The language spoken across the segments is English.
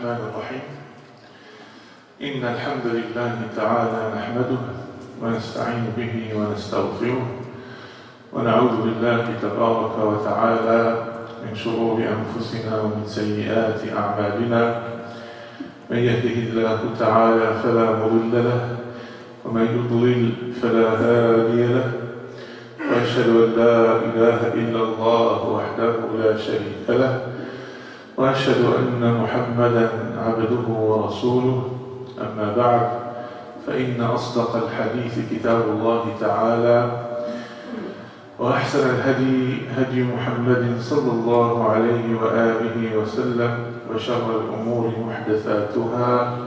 الرحمن الرحيم إن الحمد لله تعالى نحمده ونستعين به ونستغفره ونعوذ بالله تبارك وتعالى من شرور أنفسنا ومن سيئات أعمالنا من يهده الله تعالى فلا مضل له ومن يضلل فلا هادي له وأشهد أن لا إله إلا الله وحده لا شريك له وأشهد أن محمدا عبده ورسوله أما بعد فإن أصدق الحديث كتاب الله تعالى وأحسن الهدي هدي محمد صلى الله عليه وآله وسلم وشر الأمور محدثاتها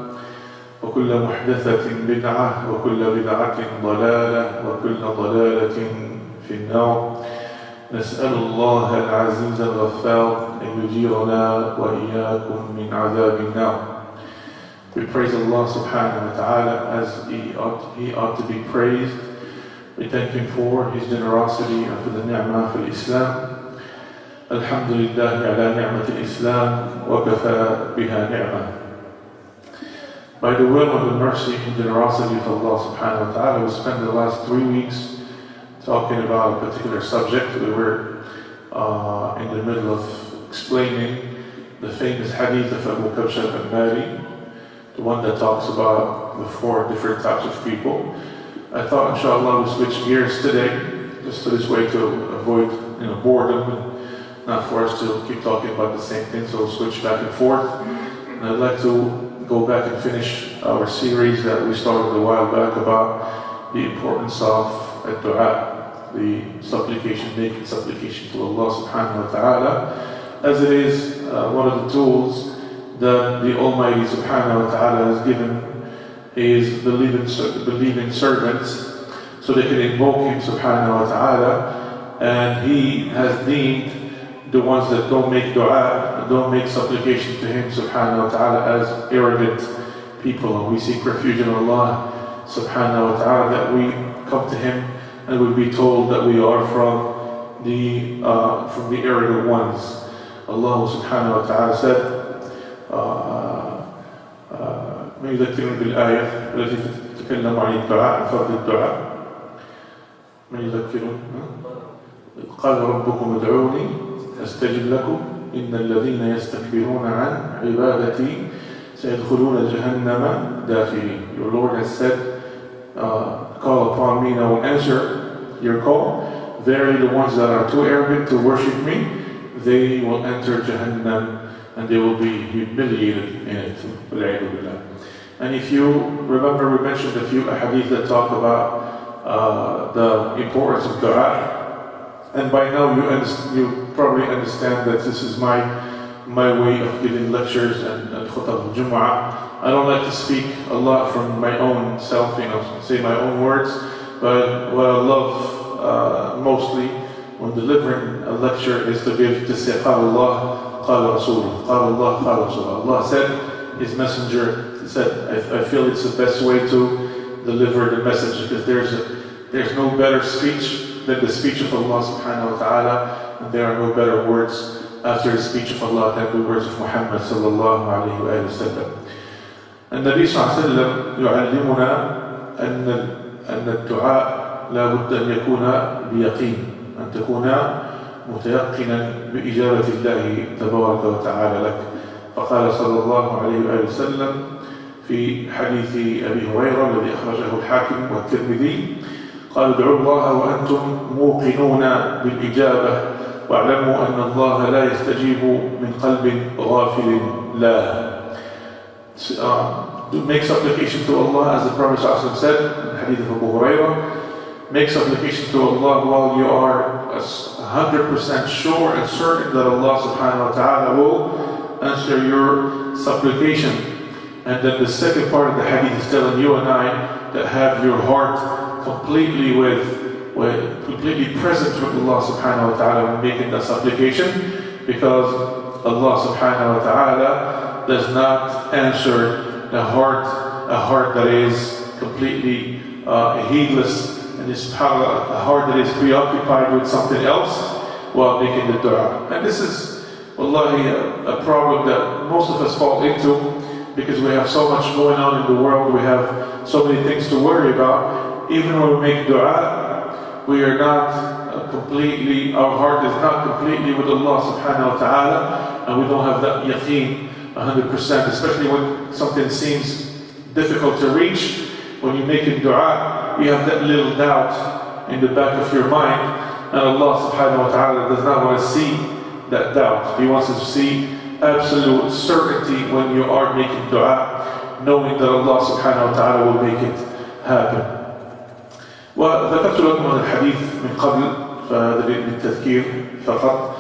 وكل محدثة بدعة وكل بدعة ضلالة وكل ضلالة في النار. نسأل الله العزيز الغفار أن يجيرنا وإياكم من عذاب النار. We praise Allah subhanahu wa ta'ala as He ought to be praised. We thank Him for His generosity and for the ni'mah for Islam. Alhamdulillah ala ni'mat al-Islam wa kafa biha ni'mah. By the will and the mercy and generosity of Allah subhanahu wa ta'ala, we spent the last 3 weeks talking about a particular subject. We were in the middle of explaining the famous hadith of Abu Kabsha al-Mari, the one that talks about the 4 different types of people. I thought inshallah we'll switch gears today, just to this way to avoid boredom, and not for us to keep talking about the same thing, so we'll switch back and forth. And I'd like to go back and finish our series that we started a while back about the importance of الدعاء, the supplication, making supplication to Allah subhanahu wa ta'ala, as it is one of the tools that the Almighty subhanahu wa ta'ala has given His believing servants so they can invoke Him subhanahu wa ta'ala, and He has deemed the ones that don't make dua, don't make supplication to Him subhanahu wa ta'ala as arrogant people. And we seek refuge in Allah subhanahu wa ta'ala that we come to Him and we'll be told that we are from the arrogant ones. Allah subhanahu wa ta'ala said, ما يذكرون بالآية التي تتكلم عن الدعاء فضل الدعاء ما يذكرون قال ربكم ادعوني أستجب لكم إن الذين يستكبرون عن عبادتي سيدخلون جهنم داخلين. Your Lord has said, call upon me and I will answer your call. Verily the ones that are too arrogant to worship me, they will enter Jahannam and they will be humiliated in it. And if you remember, we mentioned a few hadith that talk about the importance of dua. And by now you probably understand that this is my way of giving lectures and khutab al-Jumu'ah. I don't like to speak a lot from my own self, say my own words, but what I love mostly when delivering a lecture is to say قال الله قال رسول قال الله قال رسول. Allah said, His messenger said. I feel it's the best way to deliver the message, because there's no better speech than the speech of Allah subhanahu wa ta'ala, and there are no better words after the speech of Allah than the words of Muhammad sallallahu alayhi wa sallam. النبي صلى الله عليه وسلم يعلمنا أن الدعاء لا بد أن يكون بيقين، أن تكون متيقنا بإجابة الله تبارك وتعالى لك. فقال صلى الله عليه وآله وسلم في حديث أبي هريرة الذي أخرجه الحاكم والترمذي قال ادعوا الله وأنتم موقنون بالإجابة واعلموا أن الله لا يستجيب من قلب غافل له. Make supplication to Allah, as the Prophet ﷺ said in the hadith of Abu Hurairah. Make supplication to Allah while you are 100% sure and certain that Allah subhanahu wa ta'ala will answer your supplication. And then the second part of the hadith is telling you and I that have your heart completely completely present with Allah subhanahu wa ta'ala when making that supplication, because Allah subhanahu wa ta'ala does not answer a heart that is completely heedless, and is a heart that is preoccupied with something else while making the dua. And this is wallahi, a problem that most of us fall into because we have so much going on in the world, we have so many things to worry about. Even when we make dua, we are not completely, our heart is not completely with Allah subhanahu wa ta'ala, and we don't have that yaqeen 100%, especially when something seems difficult to reach. When you make a dua, you have that little doubt in the back of your mind, and Allah subhanahu wa ta'ala does not want to see that doubt. He wants us to see absolute certainty when you are making dua, knowing that Allah subhanahu wa ta'ala will make it happen. وذكرت لكم هذا الحديث من قبل فهذا بالتذكير فقط.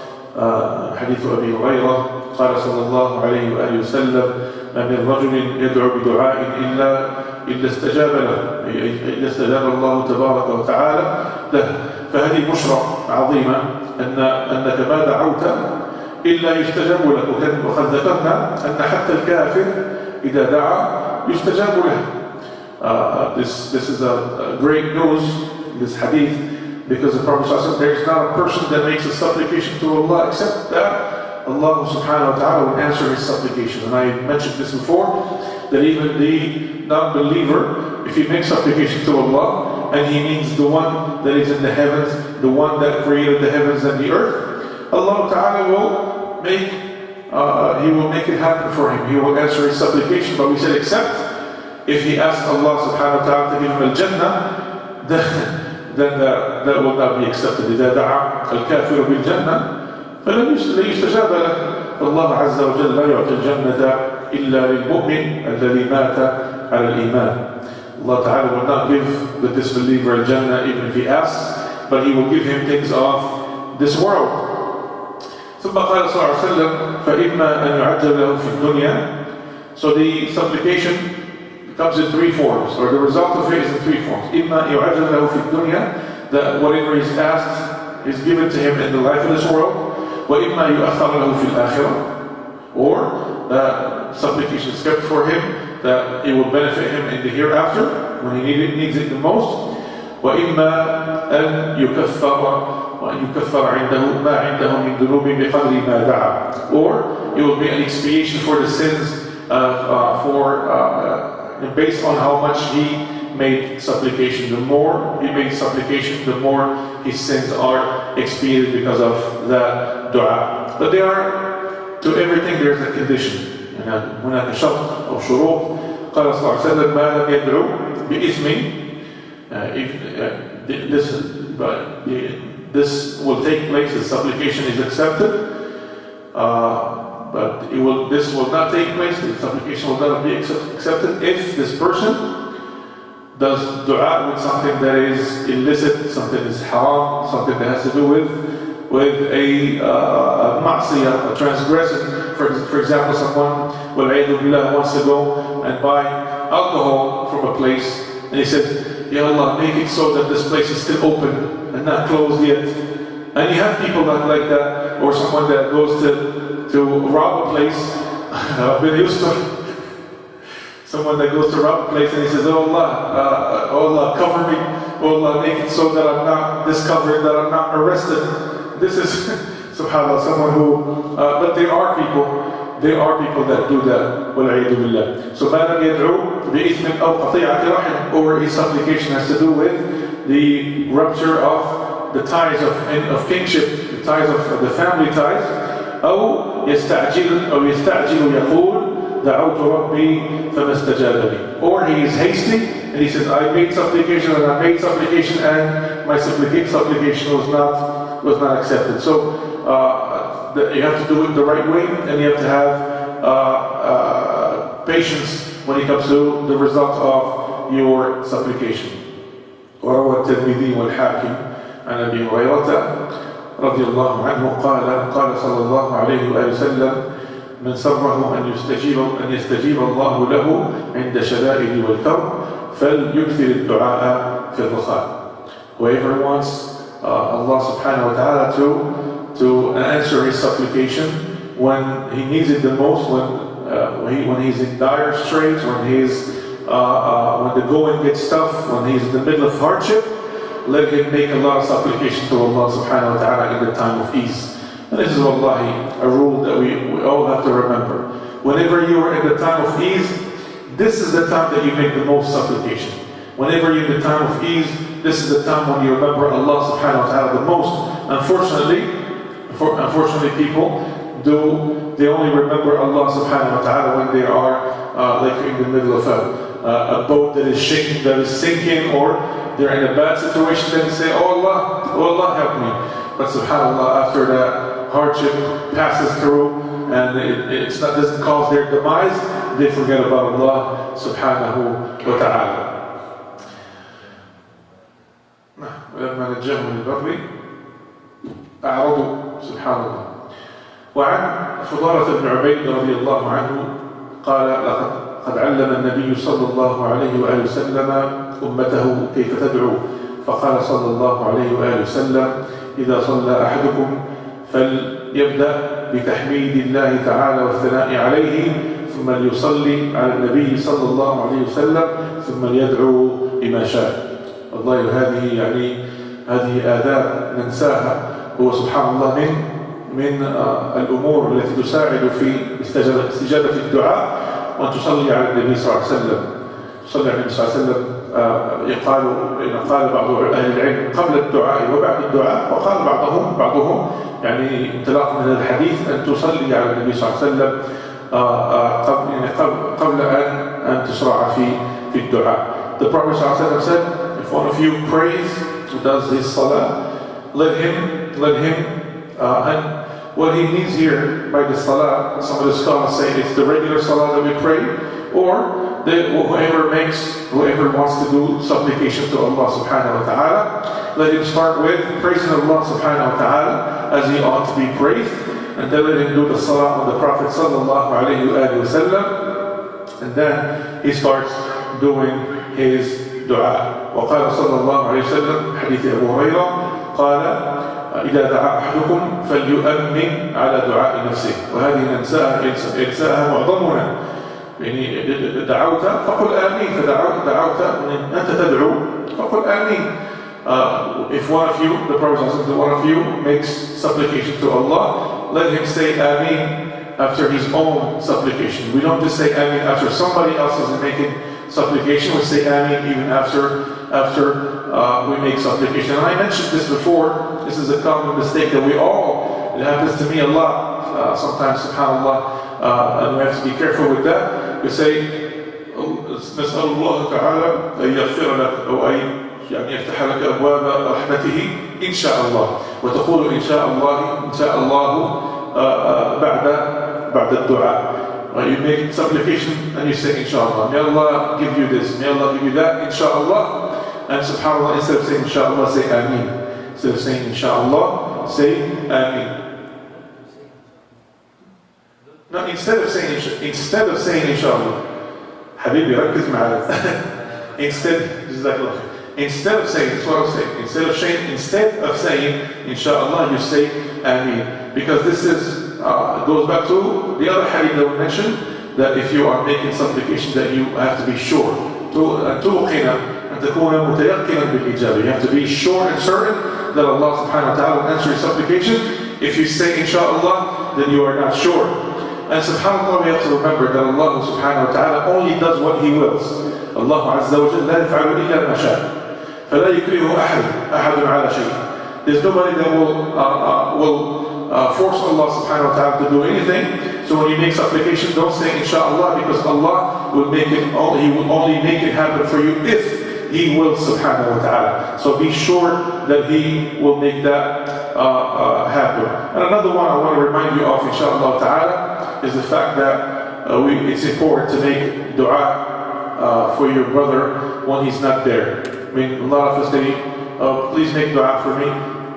حديث أبي هريرة قال صلى الله عليه وآله وسلم: ما من رجل يدعو بدعاء إلا استجاب له، إلا استجاب الله تبارك وتعالى له. فهذه بشرى عظيمة أنك ما دعوت إلا يستجاب لك. وقد ذكرنا أن حتى الكافر إذا دعا يستجاب له. This is a great news, this hadith, because the Prophet ﷺ, there is not a person that makes a supplication to Allah except that Allah subhanahu wa ta'ala will answer his supplication. And I mentioned this before, that even the non-believer, if he makes supplication to Allah, and he means the one that is in the heavens, the one that created the heavens and the earth, Allah ta'ala will make it happen for him. He will answer his supplication. But we said except if he asks Allah subhanahu wa ta'ala to give him al-Jannah, then that will not be accepted. إذا دعا الكافر بالجنة فلن يستجاب له. فالله عز وجل لا يعطي الجنة إلا للمؤمن الذي مات على الإيمان. Allah ta'ala will not give the disbeliever al-Jannah even if he asks, but he will give him things of this world. ثم قال صلى الله عليه وسلم: فإما أن يعجل له في الدنيا. So the supplication comes in three forms, or the result of it is in three forms. إما يعجل له في الدنيا, that whatever is asked is given to him in the life of this world. وإما يؤخر له في الآخرة, or that supplication is kept for him, that it will benefit him in the hereafter when he needs it the most. وإما أن يكفر عنده ما عنده من ذنوب بقدر ما دعا, or it will be an expiation for the sins based on how much he made supplication. The more he made supplication, the more his sins are expiated because of that dua. But to everything there's a condition. هناك شرط أو شروط. قال صلى الله عليه وسلم: ما لم يدعو بإثم. This will take place, the supplication is accepted. But this will not take place, the supplication will not be accepted if this person does dua with something that is illicit, something that is haram, something that has to do with a ma'siyah, a transgression. For example, someone wants to go and buy alcohol from a place, and he says, Ya Allah, make it so that this place is still open and not closed yet. And you have people like that, or someone that goes to rob a place. I've been used to someone that goes to rob a place and he says, Oh Allah, cover me. Oh Allah, make it so that I'm not discovered, that I'm not arrested. This is, subhanAllah, someone who, but there are people that do that. وَالْعِيَذُ بِاللَّهِ. So, مَا لَمْ يَدْعُو بِإِثْمٍ أَوْ قَطِيعَةِ رَحِمٍ, or his supplication has to do with the rupture of the ties of kinship, the ties of the family ties. أو يستعجل يقول دعوت ربي فما استجاب لي. Or he is hasty and he says, I made supplication and my supplication was not accepted. So you have to do it the right way, and you have to have patience when it comes to the result of your supplication. وروى الترمذي والحاكم عن أبي هريرة رضي الله عنه قال صلى الله عليه وآله وسلم: من سره أن يستجيب الله له عند شدائد والكرب فليكثر الدعاء في الرخاء. Whoever wants Allah subhanahu wa ta'ala to answer his supplication when he needs it the most, when he's in dire straits, when the going gets tough, when he's in the middle of hardship, let him make a lot of supplication to Allah subhanahu wa ta'ala in the time of ease. And this is wallahi a rule that we all have to remember. Whenever you are in the time of ease, this is the time that you make the most supplication. Whenever you're in the time of ease, this is the time when you remember Allah subhanahu wa ta'ala the most. Unfortunately people they only remember Allah subhanahu wa ta'ala when they are like in the middle of a boat that is shaking, that is sinking, or they're in a bad situation, then they say, oh Allah help me. But subhanAllah, after that hardship passes through and it doesn't cause their demise, they forget about Allah subhanahu wa ta'ala. ولما نجاهم من البر أعرضوا سبحان الله. وعن فضالة بن عبيد رضي الله عنه قال قد علم النبي صلى الله عليه وآله وسلم أمته كيف تدعو، فقال صلى الله عليه وآله وسلم إذا صلى أحدكم فليبدأ بتحميد الله تعالى والثناء عليه ثم ليصلي على النبي صلى الله عليه وسلم ثم ليدعو بما شاء. والله هذه آداب ننساها. هو سبحان الله من الأمور التي تساعد في استجابة الدعاء وأن تصلي على النبي صلى الله عليه وسلم. صلى على النبي صلى الله عليه وسلم قال بعض أهل العلم قبل الدعاء وبعد الدعاء، وقال بعضهم يعني انطلاقا من الحديث أن تصلي على النبي صلى الله عليه وسلم قبل أن تشرع في الدعاء. The Prophet صلى الله عليه وسلم said, if one of you prays, who does his salah, let him, and what he means here by the salah, some of the scholars say it's the regular salah that we pray, or whoever wants to do supplication to Allah subhanahu wa ta'ala, let him start with praising Allah subhanahu wa ta'ala as he ought to be praised, and then let him do the salah on the Prophet sallallahu alayhi wa sallam, and then he starts doing his dua. وقال صلى الله عليه وسلم حديث أبو هريرة قال إذا دعا أحدكم فليؤمن على دعاء نفسه. وهذه ننساها معظمنا. يعني دعوت فقل آمين، دعوت أنت تدعو فقل آمين. If one of you, the Prophet says, one of you makes supplication to Allah, let him say Ameen after his own supplication. We don't just say Ameen after somebody else is making supplication. We say Ameen even after we make supplication. And I mentioned this before. This is a common mistake that it happens to me a lot. Sometimes, subhanAllah, and we have to be careful with that. We say, نسأل الله تعالى أن يغفر لك أو أن يفتح لك أبواب رحمته إن شاء الله، وتقول إن شاء الله بعد الدعاء. You make supplication and you say inshallah. May Allah give you this, may Allah give you that, inshallah. And subhanAllah, instead of saying inshallah, say Ameen. Instead of saying inshallah, say Ameen. No, instead of saying inshallah. Habibi, ركز معايا. Instead of saying, that's what I was saying. Instead of saying inshallah, you say Ameen. Because this goes back to the other hadith that we mentioned, that if you are making supplication that you have to be sure. You have to be sure and certain that Allah subhanahu wa ta'ala will answer your supplication. If you say inshallah, then you are not sure. And subhanAllah, we have to remember that Allah subhanahu wa ta'ala only does what He wills. Allah azza wa jalla la yaf'alu illa ma sha'a. فلا يكره أحد على شيء. There's nobody that will force Allah subhanahu wa ta'ala to do anything. So when you make supplication, don't say inshallah, because Allah will He will only make it happen for you if He will subhanahu wa ta'ala. So be sure that He will make that happen. And another one I want to remind you of, inshallah ta'ala, is the fact that it's important to make dua for your brother when he's not there. I mean, a lot of us say, please make dua for me,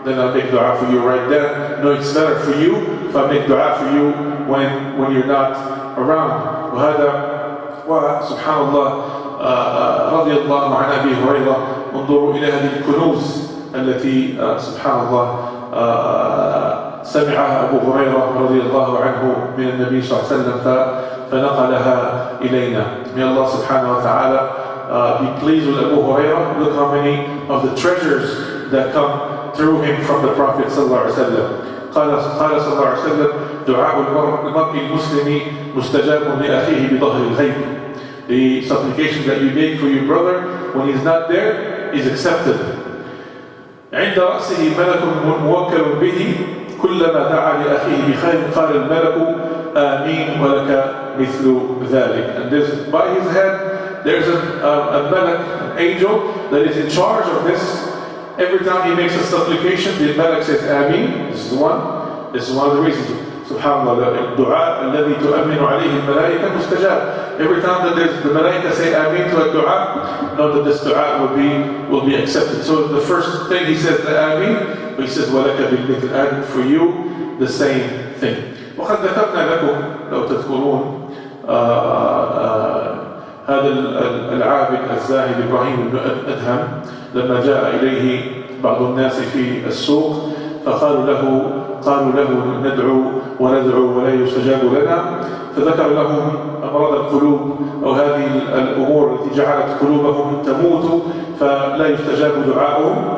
then I'll make dua for you right then. No, it's better for you if I make dua for you when you're not around. سبحان الله رضي الله عن أبي هريرة. انظروا إلى هذه الكنوز التي سبحان الله سمعها أبو هريرة رضي الله عنه من النبي صلى الله عليه وسلم فنقلها إلينا. May Allah subhanahu wa ta'ala be pleased with Abu Hurairah. Look how many of the treasures that come through him from the Prophet sallallahu alaihi wasallam. قال صلى الله عليه وسلم دعاء المرء المسلم مستجاب لأخيه بظهر الغيب. The supplication that you make for your brother when he's not there is accepted. عند رأسه ملك موكل به كلما دعا لأخيه بخير قال الملك آمين ولك مثل ذلك. And there's, by his head there's a malak, an angel that is in charge of this. Every time he makes a supplication, the malak says Ameen. This is one. This is one of the reasons. Subhanallah, الدعاء الذي تؤمن عليه الملائكة مستجاب. Every time that the malaika say Ameen to a dua, know that this dua will be accepted. So the first thing he says the Ameen, he says وَلَكَ بِالْمِثْلِ, and for you the same thing. وقد ذكرنا لكم لو تذكرون هذا العابد الزاهد إبراهيم بن أدهم لما جاء إليه بعض الناس في السوق فقالوا له ندعو وندعو ولا يستجاب لنا، فذكر لهم أمراض القلوب أو هذه الأمور التي جعلت قلوبهم تموت فلا يستجاب دعاؤهم.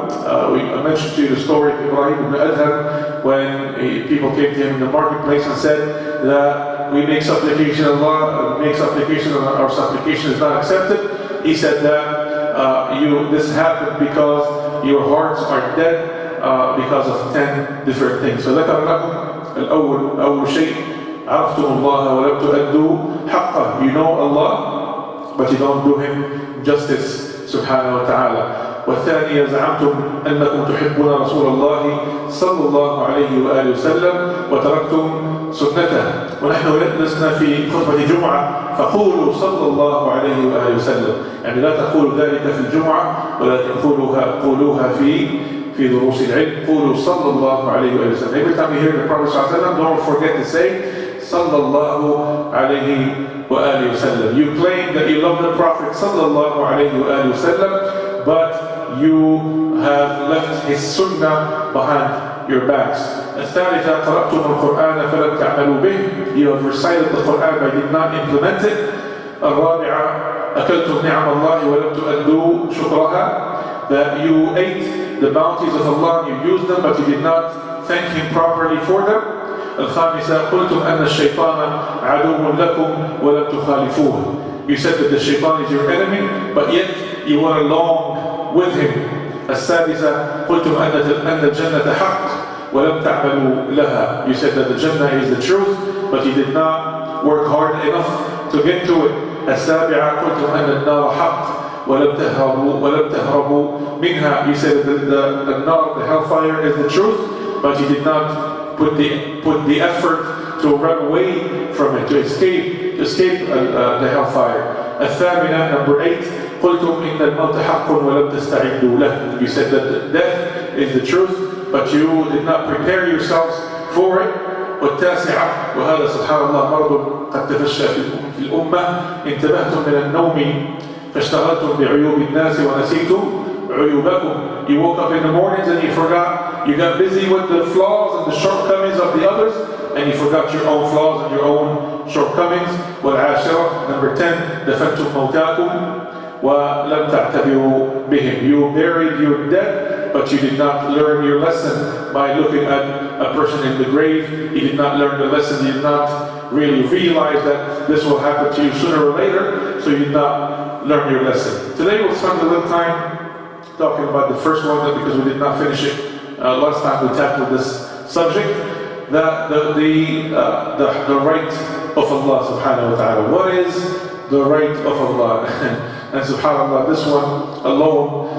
We mentioned to you the story of Ibrahim ibn Adham when people came to him in the marketplace and said that we make supplication, Allah makes supplication and our supplication is not accepted. He said that this happened because your hearts are dead because of 10 different things. So ذكر لكم أول شيء عرفتم الله ولم تؤدوا حقه. You know Allah but you don't do Him justice سبحانه وتعالى. والثانية زعمتم أنكم تحبون رسول الله صلى الله عليه وآله وسلم وتركتم سنته. ونحن لسنا في خطبة جمعة فقولوا صلى الله عليه وآله وسلم، يعني لا تقولوا ذلك في الجمعة ولكن قولوها في دروس العلم. قولوا صلى الله عليه وآله وسلم. Every time you hear the Prophet صلى الله عليه وسلم, don't forget to say صلى الله عليه وآله وسلم. You claim that you love the Prophet صلى الله عليه وآله وسلم, but you have left his sunnah behind your backs. الثالثة قرأتم القرآن فلم تعملوا به. You have recited the Quran but did not implement it. الرابعة أكلتم نعم الله ولم تؤدوا شكرها. That you ate the bounties of Allah, you used them but you did not thank Him properly for them. الخامسة قلتم أن الشيطان عدو لكم ولم تخالفوه. You said that the shaitan is your enemy but yet you went along with him. السادسة قلتم أن الجنة حق ولم تعملوا لها. You said that the Jannah is the truth but you did not work hard enough to get to it. السابعة قلتم أن النار حق ولم تهربوا منها. You said that the nar, the hellfire is the truth but you did not put the effort to run away from it, to escape the hellfire. الثامنة, number 8, قلتم إن الموت حق ولم تستعدوا له. You said that death is the truth but you did not prepare yourselves for it. والتاسعة, وهذا سبحان الله مرض قد تفشى في الأمة, انتبهتم من النوم فاشتغلتم بعيوب الناس ونسيتم عيوبكم. You woke up in the mornings and you forgot, you got busy with the flaws and the shortcomings of the others and you forgot your own flaws and your own shortcomings. والعاشرة, number 10, دفنتم موتاكم ولم تعتبروا بهم. You buried your dead but you did not learn your lesson by looking at a person in the grave. You did not learn the lesson, you did not really realize that this will happen to you sooner or later, so you did not learn your lesson. Today we'll spend a little time talking about the first one because we did not finish it last time we tackled this subject, that the right of Allah subhanahu wa ta'ala. What is the right of Allah? And subhanallah, this one alone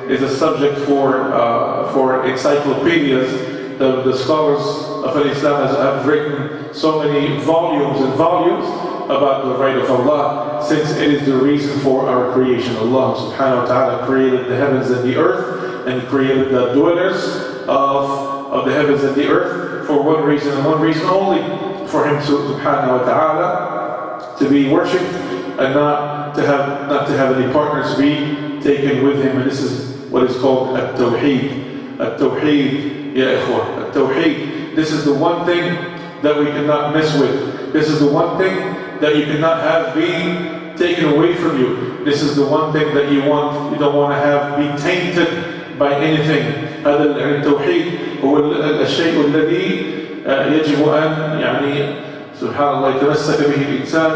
is a subject for encyclopedias. The scholars of Islam have written so many volumes and volumes about the right of Allah, since it is the reason for our creation. Allah subhanahu wa ta'ala created the heavens and the earth and created the dwellers of the heavens and the earth for one reason and one reason only, for Him subhanahu wa ta'ala to be worshipped and not to have any partners be taken with Him. And this is what is called at-tawheed. At-tawheed, ya ikhwah, at-tawheed. This is the one thing that we cannot mess with. This is the one thing that you cannot have be taken away from you. This is the one thing that you don't want to have be tainted by anything. هذا التوحيد هو الشيء الذي يجب أن يعني سبحان الله يتمسك به الإنسان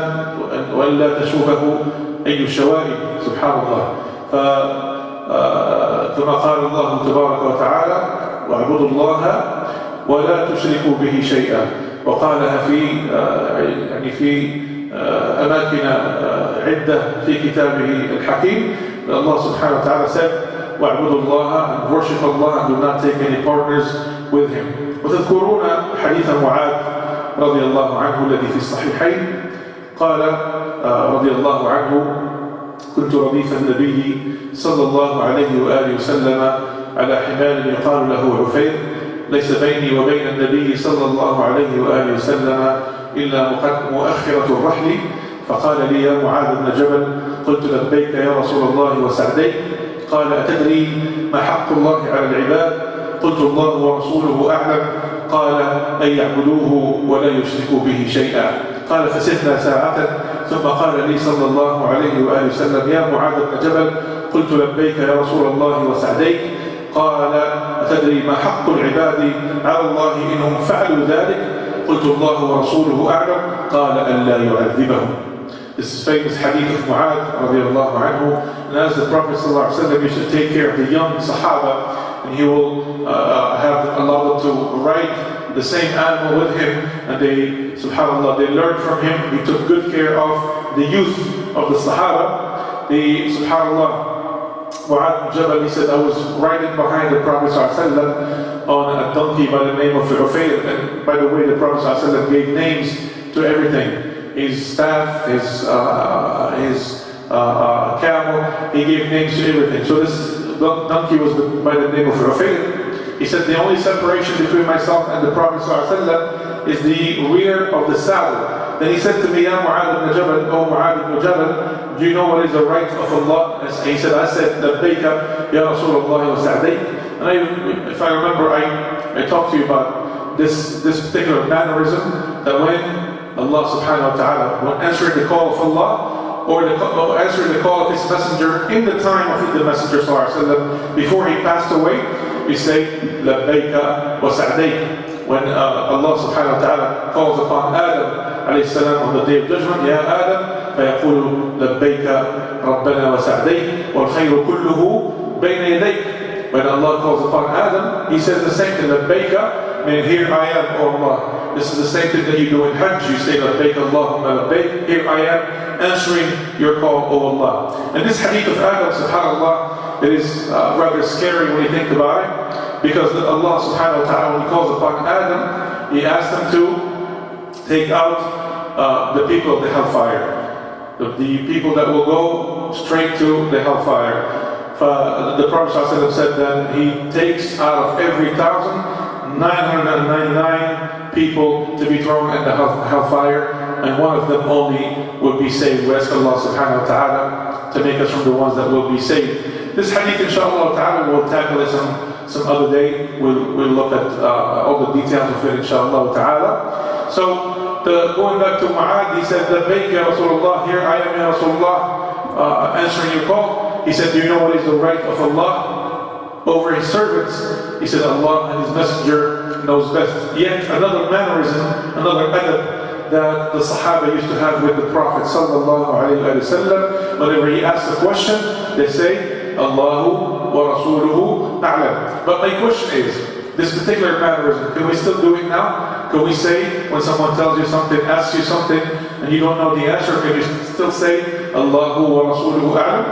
وألا تشوبه أي شوائب سبحان الله. فكما قال الله تبارك وتعالى واعبدوا الله ولا تشركوا به شيئا، وقالها في أماكن عدة في كتابه الحكيم. الله سبحانه وتعالى said واعبدوا الله and worship Allah and do not take any partners with him. وتذكرون حديث معاذ رضي الله عنه الذي في الصحيحين قال رضي الله عنه كنت رديف النبي صلى الله عليه وآله وسلم على حمار يقال له عفير ليس بيني وبين النبي صلى الله عليه وآله وسلم إلا مؤخرة الرحل، فقال لي يا معاذ بن جبل قلت لبيك يا رسول الله وسعديك، قال أتدري ما حق الله على العباد؟ قلت الله ورسوله أعلم، قال أن يعبدوه ولا يشركوا به شيئا. قال فسرنا ساعة ثم قال لي صلى الله عليه وآله وسلم يا معاذ بن جبل قلت لبيك يا رسول الله وسعديك، قال أتدري ما حق العباد على الله إنهم فعلوا ذلك؟ قلت الله ورسوله أعلم، قال أن لا يعذبهم. This is famous hadith of Mu'adh radiallahu anhu. And as the Prophet ﷺ used to take care of the young Sahaba, and he will allow them to ride the same animal with him, and they, subhanAllah, they learned from him. He took good care of the youth of the Sahaba. Subhanallah, Mu'adh bin Jabal, he said, I was riding behind the Prophet ﷺ on a donkey by the name of Ufayr. And by the way, the Prophet ﷺ gave names to everything. His staff, his camel, he gave names to everything. So this donkey was by the name of Ufayr. He said, the only separation between myself and the Prophet ﷺ is the rear of the saddle. Then he said to me, Ya Mu'adh ibn Jabal, O Mu'adh ibn Jabal, do you know what is the right of Allah? And he said, I said, Labbayka, Ya Rasulullah wa Sa'dayk. And if I remember, I talked to you about this particular mannerism, that when Allah subhanahu wa ta'ala, when answering the call of Allah, or answering the call of His Messenger in the time of the Messenger sallallahu alaihi wasallam, before he passed away, we say, Labbayka wa Sa'dayk. When Allah subhanahu wa ta'ala calls upon Adam alayhi salam on the day of judgment, Ya Adam, فيقول لبيك ربنا وسعديك والخير كله بين يديك. When Allah calls upon Adam, He says the same thing, Labbayka, meaning here I am, O Allah. This is the same thing that you do in Hajj. You say Labbayk Allahumma labbayk, here I am answering your call, O Allah. And this hadith of Adam, subhanAllah, it is rather scary when you think about it, because Allah subhanahu wa ta'ala, when He calls upon Adam, He asks him to take out the people of the hellfire. The people that will go straight to the hellfire. The Prophet ﷺ said that he takes out of every 1,999 people to be thrown in the hellfire, and one of them only will be saved. We ask Allah subhanahu wa ta'ala to make us from the ones that will be saved. This hadith, inshallah ta'ala, we'll tackle it some other day. We'll look at all the details of it, inshallah ta'ala. So, going back to Mu'adh, he said, Labbayk ya Rasulullah, here I am ya Rasulullah, answering your call. He said, do you know what is the right of Allah over His servants? He said, Allah and His Messenger knows best. Yet another mannerism, another adab that the Sahaba used to have with the Prophet sallallahu alayhi wa sallam, whenever he asked a question, they say, Allahu wa Rasuluhu a'lam. But my question is, this particular mannerism, can we still do it now? Can we say, when someone tells you something, asks you something, and you don't know the answer, can you still say, Allahu wa Rasuluhu a'lam?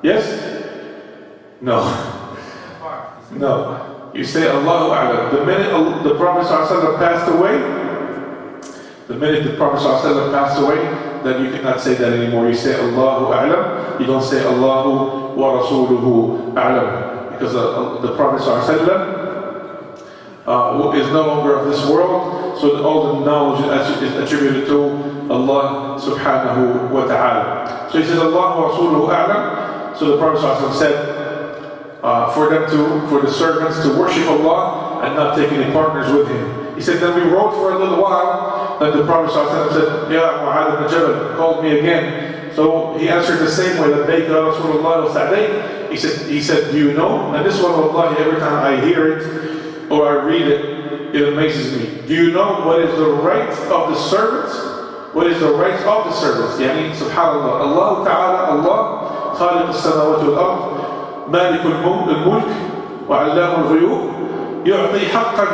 Yes? No. No. You say, Allahu a'lam. The minute the Prophet ﷺ passed away, then you cannot say that anymore. You say, Allahu a'lam. You don't say, Allahu wa Rasuluhu a'lam. Because the Prophet ﷺ is no longer of this world, so all the knowledge is attributed to Allah subhanahu wa ta'ala. So he says, Allah wa Rasuluhu a'lam. So the Prophet ﷺ said, for the servants to worship Allah and not take any partners with Him. He said, then we wrote for a little while, then the Prophet ﷺ said, Ya Mu'adh ibn Jabal, called me again. So he answered the same way, Labbayk ya Rasulullah wa Sa'dayk. He said, do you know? And this one, wallahi, every time I hear it, or I read it, it amazes me. Do you know what is the right of the servants? What is the right of the servants? يعني subhanallah, Allah Ta'ala, Allah, خالق السماوات والأرض, مالك الملك, وعلام الغيوب, يعطي حقا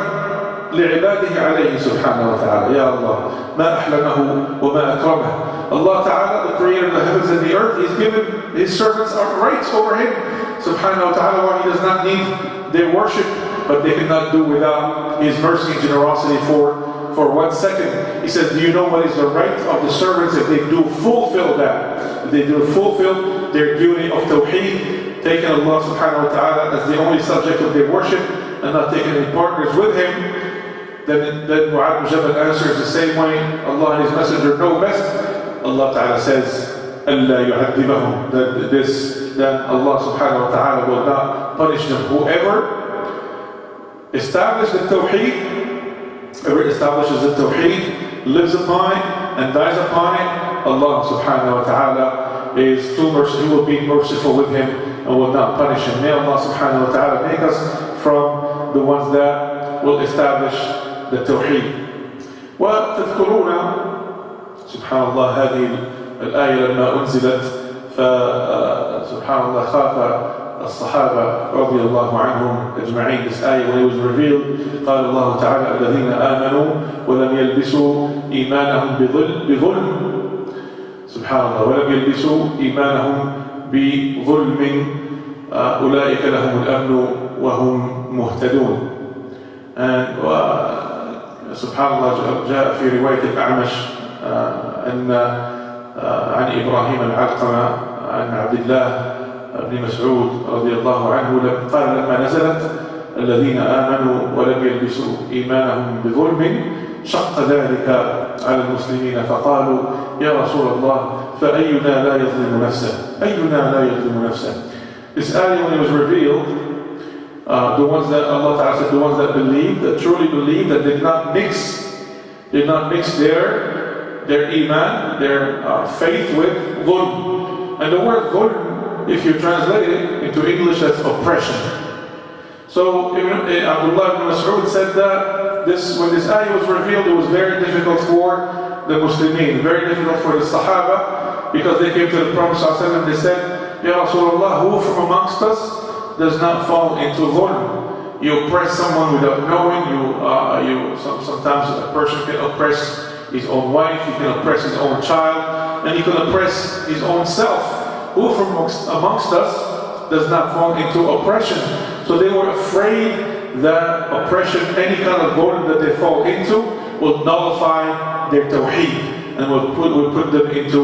لعباده عليه سبحانه وتعالى. يا الله, ما أحلمه وما أكرمه. Allah Ta'ala, the creator of the heavens and the earth, He's given His servants rights over Him subhanahu wa ta'ala, where He does not need their worship, but they cannot do without His mercy and generosity for 1 second. He says, do you know what is the right of the servants if they do fulfill that? If they do fulfill their duty of tawheed, taking Allah subhanahu wa ta'ala as the only subject of their worship and not taking any partners with Him, then Mu'adh bin Jabal answers the same way Allah and His Messenger know best. Allah Ta'ala says, أَلَّا يُعَذِّبَهُمْ, that Allah subhanahu wa ta'ala will not punish them. Whoever establishes the tawheed, lives upon it and dies upon it, Allah subhanahu wa ta'ala is too merciful. He will be merciful with him and will not punish him. May Allah subhanahu wa ta'ala make us from the ones that will establish the tawheed. وتذكرون سبحان الله هذه الآية لما أنزلت فسبحان الله خاف الصحابة رضي الله عنهم أجمعين. This ayah when it was revealed, قال الله تعالى الذين آمنوا ولم يلبسوا إيمانهم بظلم, سبحان الله, ولم يلبسوا إيمانهم بظلم أولئك لهم الأمن وهم مهتدون. And سبحان الله جاء في رواية الأعمش أن عن إبراهيم العلقمة عن عبد الله بن مسعود رضي الله عنه قال لما نزلت الذين آمنوا ولم يلبسوا إيمانهم بظلم شق ذلك على المسلمين فقالوا يا رسول الله فأينا لا يظلم نفسه, أينا لا يظلم نفسه. This ayah when it was revealed, the ones that Allah Ta'ala said, the ones that believed, that truly believed, that did not mix their iman, their faith with dhulm. And the word dhulm, if you translate it into English, that's oppression. So Abdullah ibn Mas'ud said that when this ayah was revealed, it was very difficult for the Muslimin, very difficult for the Sahaba, because they came to the Prophet ﷺ and they said, Ya Rasulullah, who from amongst us does not fall into dhulm? You oppress someone without knowing. Sometimes a person can oppress his own wife, he can oppress his own child, and he can oppress his own self. Who from amongst us does not fall into oppression? So they were afraid that oppression, any kind of dhulm that they fall into, will nullify their tawheed and will put them into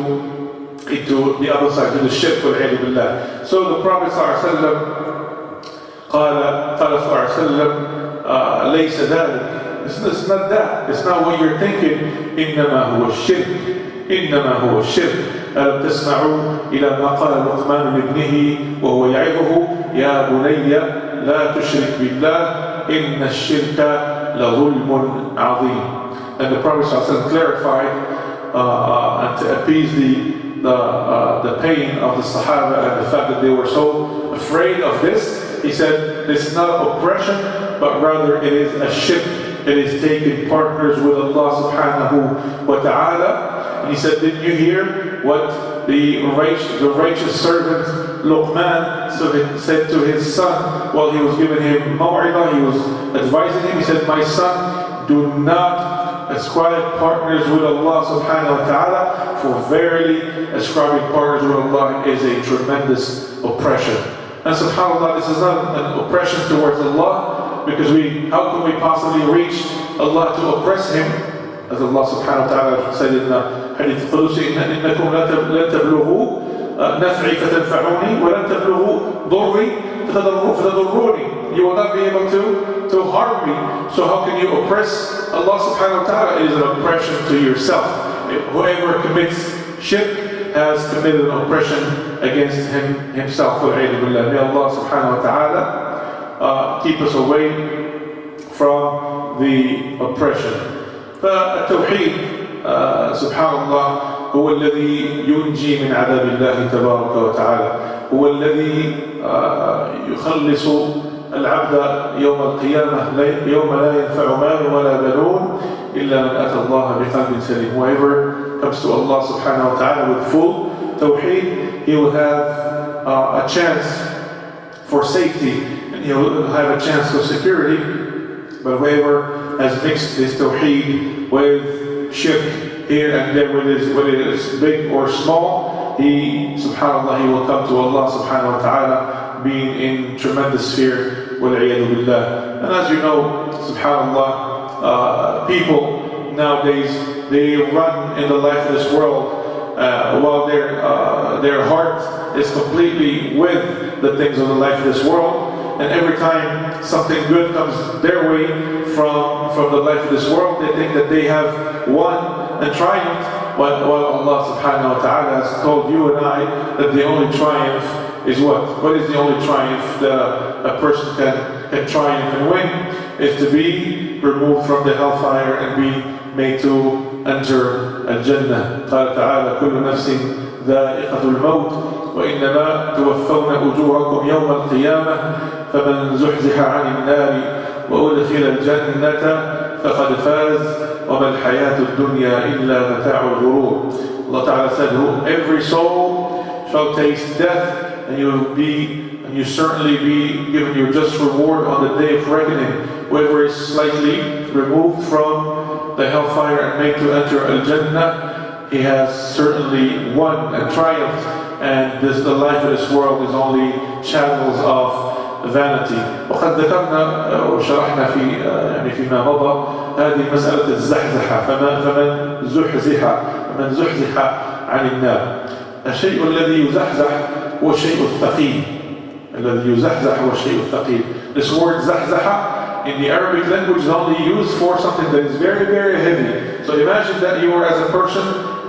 the other side, to the shirk wal-'iyadhu billah. So the Prophet ﷺ قال صلى الله عليه وسلم ليس ذلك. It's not that. It's not what you're thinking. إنما هو الشرك. إنما هو الشرك. ألم تسمعوا إلى ما قال لقمان لابنه وهو يعظه يا بني لا تشرك بالله إن الشرك لظلم عظيم. And the Prophet ﷺ clarified and to appease the pain of the Sahaba and the fact that they were so afraid of this. He said, this is not oppression, but rather it is a shirk. It is taking partners with Allah subhanahu wa ta'ala. And he said, didn't you hear what the righteous servant Luqman said to his son while he was giving him maw'idah, he was advising him, he said, my son, do not ascribe partners with Allah subhanahu wa ta'ala, for verily ascribing partners with Allah is a tremendous oppression. And subhanAllah, this is not an oppression towards Allah, because how can we possibly reach Allah to oppress Him? As Allah subhanahu wa ta'ala said in the Hadith Qudusi, إِنَّكُمْ لَن تَبْلُغُوا نَفْعِي فَتَنْفَعُونِي وَلَن تَبْلُغُوا ضُرِّي فَتَضُرُّونِي. You will not be able to harm me. So how can you oppress Allah subhanahu wa ta'ala? It is an oppression to yourself. Whoever commits shirk has committed an oppression against himself. May Allah subhanahu wa ta'ala keep us away from the oppression. فالتوحيد سبحان الله هو الذي ينجي من عذاب الله تبارك وتعالى. هو الذي يخلص العبد يوم القيامة يوم لا ينفع مال ولا بنون إلا من أتى الله بقلب سليم. Whoever comes to Allah subhanahu wa ta'ala with full tawheed, he will have a chance for safety and he will have a chance for security. But whoever has mixed his tawheed with shirk here and there, whether it is big or small, he, subhanAllah, he will come to Allah subhanahu wa ta'ala being in tremendous fear, wal-'iyadu billah. And as you know, subhanAllah, people nowadays, they run in the life of this world while their heart is completely with the things of the life of this world. And every time something good comes their way from the life of this world, they think that they have won and triumphed. While Allah subhanahu wa ta'ala has told you and I that the only triumph is what? What is the only triumph that a person can triumph and win? Is to be removed from the hellfire and be made to enter al-Jannah. قال تعالى كل نفس ذائقة الموت وإنما توفون أجوركم يوم القيامة فمن زحزح عن النار وأدخل الجنة فقد فاز وما الحياة الدنيا إلا متاع الغرور. Allah Ta'ala said, every soul shall taste death and you certainly be given your just reward on the day of reckoning. Whoever is slightly removed from the hellfire and made to enter al-Jannah, he has certainly won and triumphed. And the life of this world is only channels of vanity. وقد ذكرنا وشرحنا فيما مضى هذه مسألة الزحزحة. فمن زحزح عن النار. الشيء الذي يزحزح هو الشيء الثقيل. الذي يزحزح هو الشيء الثقيل. This word زحزح in the Arabic language is only used for something that is very, very heavy. So imagine that you are, as a person,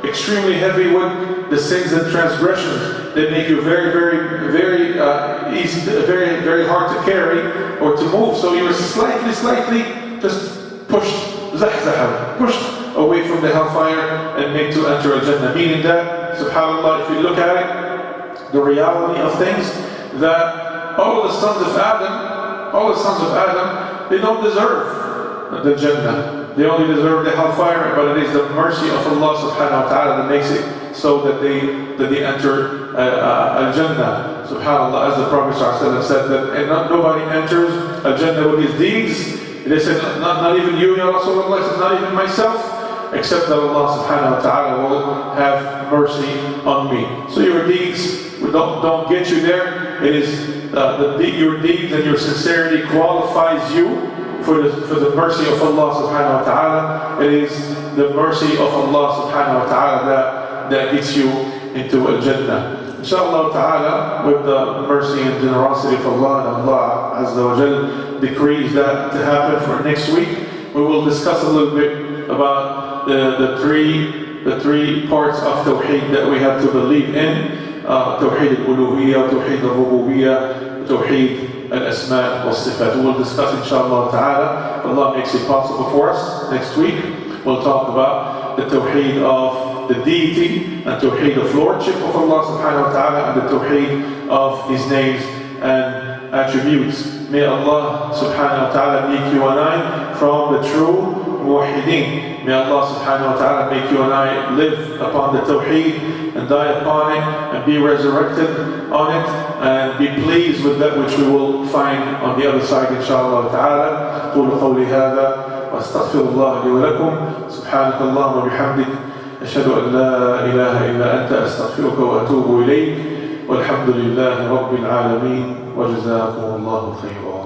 extremely heavy with the sins and transgressions that make you very, very, very easy, very, very hard to carry or to move. So you are slightly just pushed, pushed away from the hellfire and made to enter al-Jannah. Meaning that, subhanAllah, if you look at it, the reality of things, that all the sons of Adam, they don't deserve the Jannah. They only deserve the hellfire, but it is the mercy of Allah subhanahu wa ta'ala that makes it so that they enter al-Jannah. Subhanallah, as the Prophet said that nobody enters al-Jannah with his deeds. They said, not even you, Ya Rasulullah, said, not even myself, except that Allah subhanahu wa ta'ala will have mercy on me. So your deeds don't get you there. It is your deeds and your sincerity qualifies you for the mercy of Allah subhanahu wa ta'ala. It is the mercy of Allah subhanahu wa ta'ala that gets you into al-Jannah. Inshallah ta'ala, with the mercy and generosity of Allah, and Allah Azza wa Jal decrees that to happen for next week, we will discuss a little bit about the three parts of Tawheed that we have to believe in. Tawheed al-Uluhiyyah, Tawheed al-Rububiyyah, Tawheed al-Asma' wal-Sifat. We will discuss inshallah ta'ala, if Allah makes it possible for us. Next week we'll talk about the Tawheed of the deity and Tawheed of lordship of Allah subhanahu wa ta'ala and the Tawheed of His names and attributes. May Allah subhanahu wa ta'ala make you and I from the true muwahhideen. May Allah subhanahu wa ta'ala make you and I live upon the Tawheed and die upon it and be resurrected on it and be pleased with that which we will find on the other side inshallah ta'ala. قولوا قولي هذا واستغفر الله لي ولكم. سبحانك اللهم وبحمدك أشهد أن لا إله إلا أنت أستغفرك وأتوب إليك والحمد لله رب العالمين وجزاكم الله خيرا.